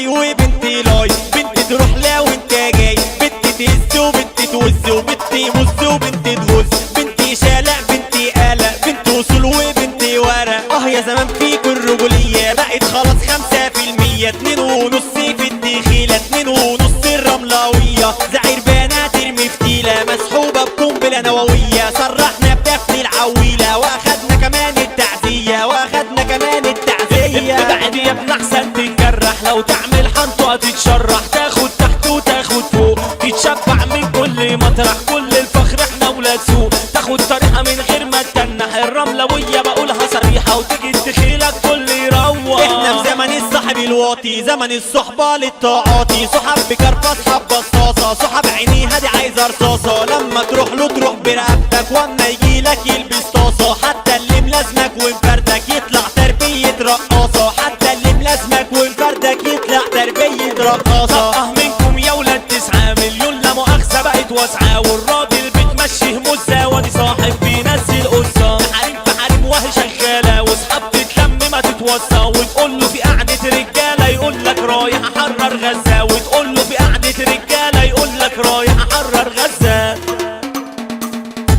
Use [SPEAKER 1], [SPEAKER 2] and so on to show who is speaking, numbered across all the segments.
[SPEAKER 1] هاي وبنتي لاي، بنتي تروح لا وانت جاي، بنتي تهز وبنتي توز وبنتي مز وبنتي تغز، بنتي شالق بنتي قلق، بنتي وصول وبنتي ورق. يا زمان فيك الرجولية بقت خلاص 5%، 2.5 في الدخيلة، 2.5 الرملاوية، زعير بنات ترمي فتيلة مسحوبة بقنبلة نووية، صرحنا بدفن العويلة واخدنا كمان التعزية، واخدنا كمان التعزية.
[SPEAKER 2] ابعد يا ابن احسن تتجرح، لو تعمل حنطة تتشرح، تاخد تحت وتاخد فوق، تتشبع من كل مطرح، كل الفخر احنا ولاد سوق، تاخد طريقة من غير ما تتنح، الرملوية بقولها صريحة وتيجي الدخيلة كل يروح.
[SPEAKER 1] احنا في زمن الصاحب الواطي، زمن الصحبة للتعاطي، صحاب بكرفة صحاب بصاصة، صحاب عينيها دي عايزة رصاصة، لما تروح له تروح برقبتك، واما يجيلك يلبس طاسة، حتى اللي ملازمك ومفردك يطلع تربية رقاصة، حتى اللي ملازمك ومفردك يطلع تربية رقاصة.
[SPEAKER 2] منكم يا ولاد 9 مليون لا مؤاخذة بقت واسعة، والراجل بتمشيه مزة وادي صاحب بينزل قصة، حريم في حريم وهي شغالة، واصحاب تتلم ما تتوصى، وتقول له في قعدة رجالة يقول لك رايح احرر غزة، وتقول له في قعدة رجالة يقول لك رايح احرر غزة.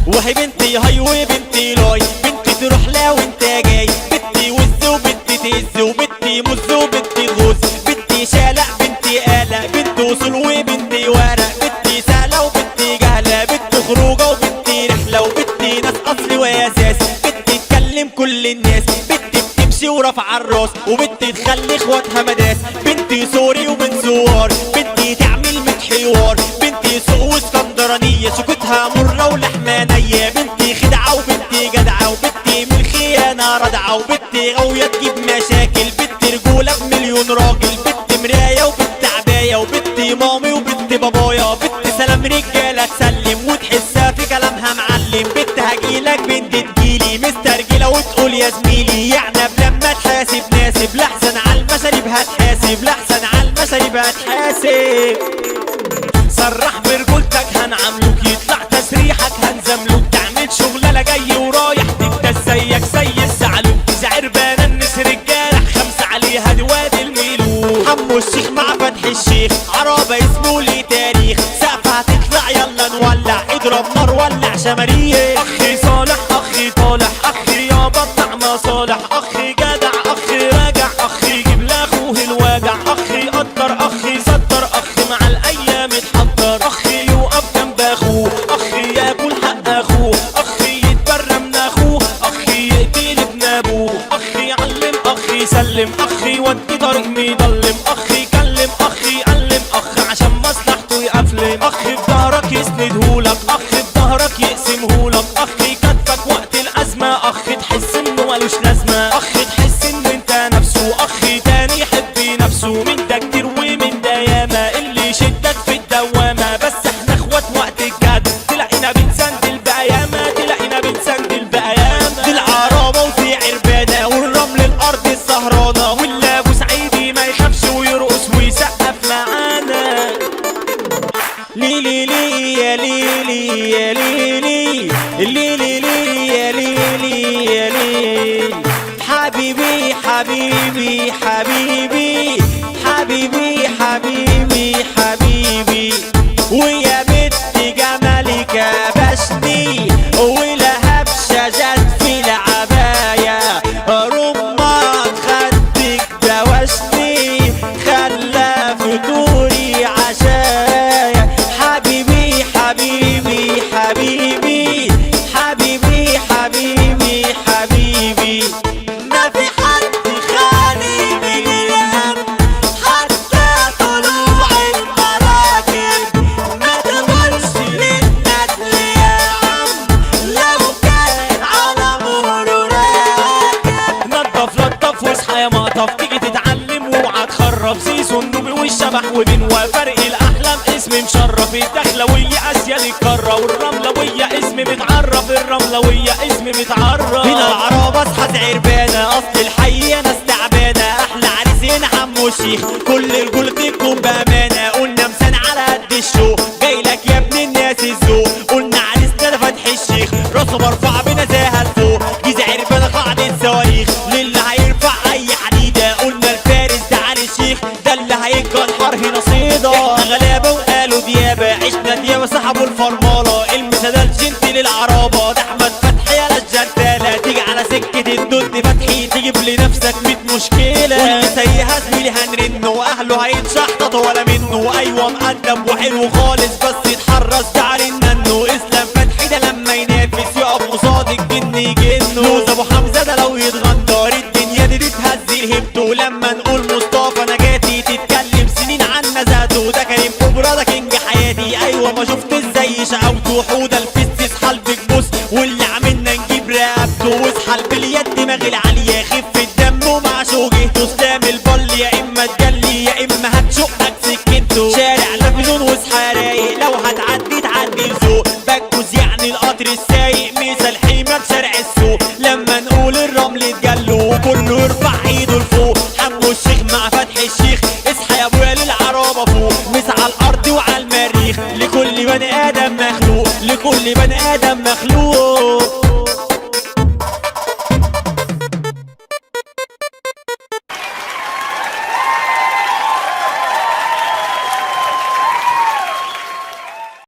[SPEAKER 1] وهي بنتي هاي وبنتي لاي، بنتي تروح لا وانت جاي، بنتي وز وبنتي تهز وبنتي مز وبنتي تغز، بنتي شالق بنتي قلق، بنتي وصول وبنتي ورق، بنتي سهلة وبنتي جهلة، بنتي خروجة وبنتي رحلة، وبنتي ناس اصلي واساس، بنتي تكلم كل الناس، بنتي بتمشي ورافعة الراس، وبنتي تخلي اخواتها مداس، بنتي سوري وبنت سوار، بنتي تعمل متحوار، بنتي سوق اسكندرانية سكوتها مرة ولحمانية، بنتي خدعة وبنتي جدعة، وبنتي من الخيانة ردعة، وبنتي غاوية تجيب مشاكل، بنتي رجولة بمليون راجل، بنتي مراية وبنتي عباية، وبنتي مامي وبنتي بابايا، بنتي سلام رجالة تسلم وتحسها في كلامها معلم، بنتي هجيلك بنتي تجيلي مسترجلة وتقول يا زميلي، يعني لما تحاسب ناسب لحسن على المشاريب هتحاسب، لحسن على المشاريب هتحاسب.
[SPEAKER 2] صرح برجولتك هنعملوك، يطلع تسريحك هنزملوك، تعمل شغلة جاي ورايح تبقى زيك زي الزعلوك، زعير بننس رجالة 5 عليها دي وادي الميلوك.
[SPEAKER 1] حمو الشيخ مع فتح الشيخ عرابة اسمه ليه تاريخ، سقفها هتطلع يلا نولع، اضرب نار ولع شماريخ.
[SPEAKER 2] اخي صالح اخي طالح، اخي يابا طعم صالح، اخي جدع اخي راجع، اخي جيب لاخوه الواجع، اخي قدر اخي صدر، اخي مع الايام اتحضر، اخي يوقف جنب اخوه، اخي ياكل حق اخوه، اخي يتبرى من اخوه، اخي يقتل ابن ابوه، اخي يعلم اخي يسلم، اخي ودي طريق مضلم، اخي يكلم اخي يعلم، اخ عشان مصلحته يقفلم، اخي في ظهرك يسندهولك، اخي في ظهرك يقسمهولك، اخي كتفك وقت الازمه، اخي تحس انه ملوش لازمه، اخي تحس ان انت نفسه، اخي تاني يحب نفسه، من ده كتير ومن ده ياما اللي يشدك في الدوامه، بس احنا اخوات وقت الجد، تلاقينا بنسندل بقيامه، تلاقينا بنسندل بقيامه.
[SPEAKER 1] دي العرابة ودي عربانة والرمل الارض السهرانة،
[SPEAKER 2] واللي ابو سعيدي ما يخافش ويرقص ويسقف معانا.
[SPEAKER 1] ليلي لي يا ليلي يا ليلي ليلي لي يا ليلي يا ليلي، حبيبي حبيبي حبيبي حبيبي حبيبي حبيبي، ويا بنت جمالك بشني ولهب شجت في العباية، رمان خدك دوشني خلى فطوري عشايا، حبيبي حبيبي حبيبي حبيبي حبيبي حبيبي، ما في حد خالي من الهم حتى طلوع المراكب، ما تقولش للنجل يا عم لو كان على مهره راكب.
[SPEAKER 2] نضف لطف واصحى يا مقطف، تيجي تتعلم واوعى تخرب، سيسو النوبي والشبح وبنوا، فرق الاحلام اسم مشرف، الدخلوية اسيا الكرة، والرملوية اسم متعرف، الرملوية اسم متعرف.
[SPEAKER 1] هنا العرابة اصحى عربانة، اصل الحي ناس تعبانة، احلى عريس هنا حمو الشيخ، كل الجول تكون بامانة، قلنا مسان على قد الشوق، جايلك يا ابن الناس الذوق، قلنا عريسنا ده فتح الشيخ، راسه مرفوعة بنزاهة لفوق، جيزة عربانة قاعدة صواريخ، للي هيرفع اي حديدة، قلنا الفارس ده علي الشيخ، ده اللي هيكسر 100 مشكلة، واللي سيها زميلي هنرنه واهله هيتشحطط ولا منه. ايوه مقدم وحلو خالص بس يتحرص تعال الننو. اسلام فتحي ده لما ينافس يقف قصاد الجن يجنه. لوز ابو حمزه ده لو يتغندر الدنيا دي تهز هيبته. لما نقول مصطفى نجاتي تتكلم سنين عن نزاته. ده كريم كبرى ده كينج حياتي، ايوه ما شفت ازاي شقاوته. حوده الفيس اسحل بتبص واللي عملنا نجيب رقبته. واسحل باليد دماغ العاليه خف الدم ومع شوجهته. اسلام البل يا اما تجلي يا اما هتشقك سكته. شارع لافلون واصحى رايق لو هتعدي تعدي ذوق. بكوز يعني القطر السايق مثال حماد شارع السوق. لما نقول الرمل اتجلوا وكله يرفع ايده لفوق. حمو الشيخ مع فتح الشيخ اصحى يا ابويا للعرابه فوق. مس على الارض وعلى المريخ لكل بني ادم مخلوق، لكل بني ادم مخلوق.